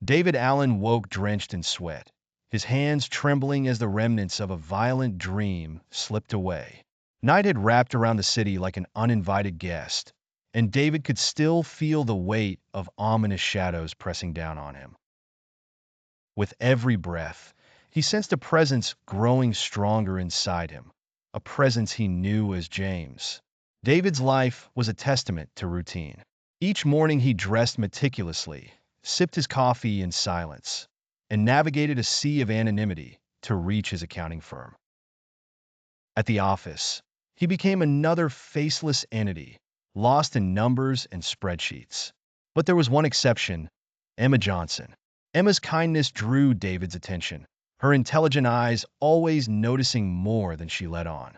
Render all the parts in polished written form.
David Allen woke drenched in sweat, his hands trembling as the remnants of a violent dream slipped away. Night had wrapped around the city like an uninvited guest, and David could still feel the weight of ominous shadows pressing down on him. With every breath, he sensed a presence growing stronger inside him, a presence he knew as James. David's life was a testament to routine. Each morning he dressed meticulously, sipped his coffee in silence, and navigated a sea of anonymity to reach his accounting firm. At the office, he became another faceless entity, lost in numbers and spreadsheets. But there was one exception: Emma Johnson. Emma's kindness drew David's attention, her intelligent eyes always noticing more than she let on.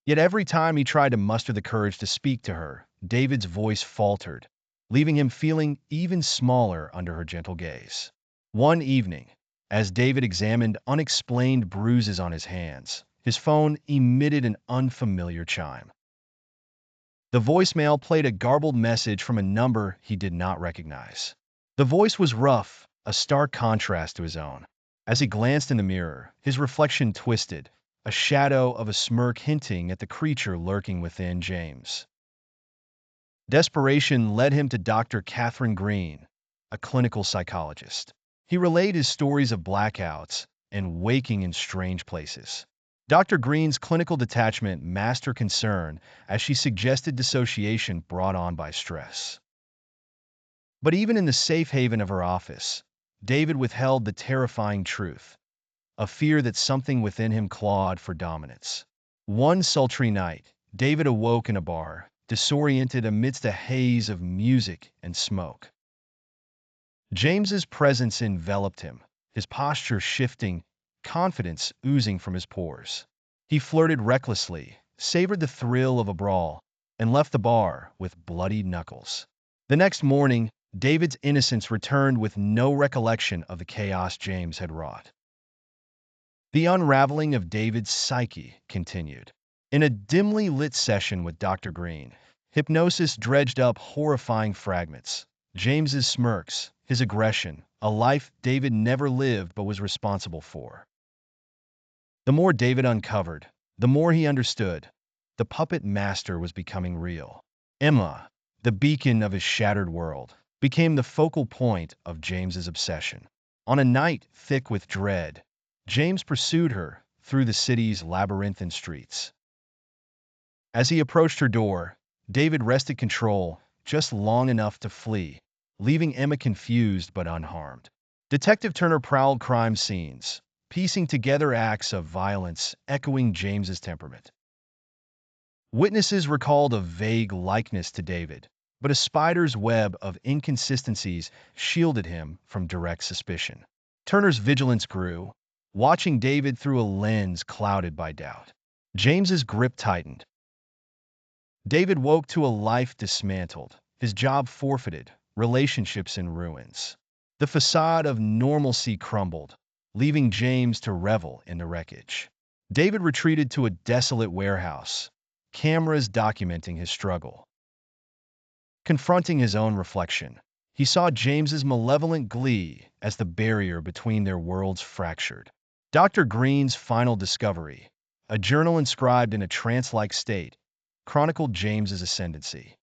Yet every time he tried to muster the courage to speak to her, David's voice faltered, leaving him feeling even smaller under her gentle gaze. One evening, as David examined unexplained bruises on his hands, his phone emitted an unfamiliar chime. The voicemail played a garbled message from a number he did not recognize. The voice was rough, a stark contrast to his own. As he glanced in the mirror, his reflection twisted, a shadow of a smirk hinting at the creature lurking within James. Desperation led him to Dr. Greene, a clinical psychologist. He relayed his stories of blackouts and waking in strange places. Dr. Greene's clinical detachment masked her concern as she suggested dissociation brought on by stress. But even in the safe haven of her office, David withheld the terrifying truth, a fear that something within him clawed for dominance. One sultry night, David awoke in a bar, disoriented amidst a haze of music and smoke. James's presence enveloped him, his posture shifting, confidence oozing from his pores. He flirted recklessly, savored the thrill of a brawl, and left the bar with bloodied knuckles. The next morning, David's innocence returned with no recollection of the chaos James had wrought. The unraveling of David's psyche continued. In a dimly lit session with Dr. Greene, hypnosis dredged up horrifying fragments. James's smirks, his aggression, a life David never lived but was responsible for. The more David uncovered, the more he understood. The puppet master was becoming real. Emma, the beacon of his shattered world, became the focal point of James's obsession. On a night thick with dread, James pursued her through the city's labyrinthine streets. As he approached her door, David wrested control just long enough to flee, leaving Emma confused but unharmed. Detective Turner prowled crime scenes, piecing together acts of violence echoing James's temperament. Witnesses recalled a vague likeness to David, but a spider's web of inconsistencies shielded him from direct suspicion. Turner's vigilance grew, watching David through a lens clouded by doubt. James's grip tightened. David woke to a life dismantled, his job forfeited, relationships in ruins. The facade of normalcy crumbled, leaving James to revel in the wreckage. David retreated to a desolate warehouse, cameras documenting his struggle. Confronting his own reflection, he saw James's malevolent glee as the barrier between their worlds fractured. Dr. Greene's final discovery, a journal inscribed in a trance-like state, chronicled James's ascendancy.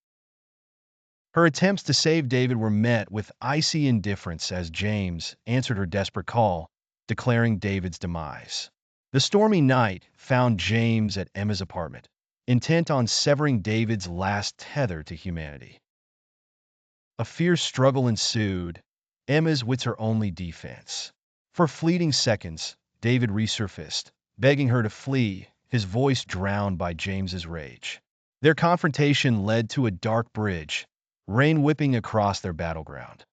Her attempts to save David were met with icy indifference as James answered her desperate call, declaring David's demise. The stormy night found James at Emma's apartment, intent on severing David's last tether to humanity. A fierce struggle ensued, Emma's wits her only defense. For fleeting seconds, David resurfaced, begging her to flee, his voice drowned by James's rage. Their confrontation led to a dark bridge, rain whipping across their battleground.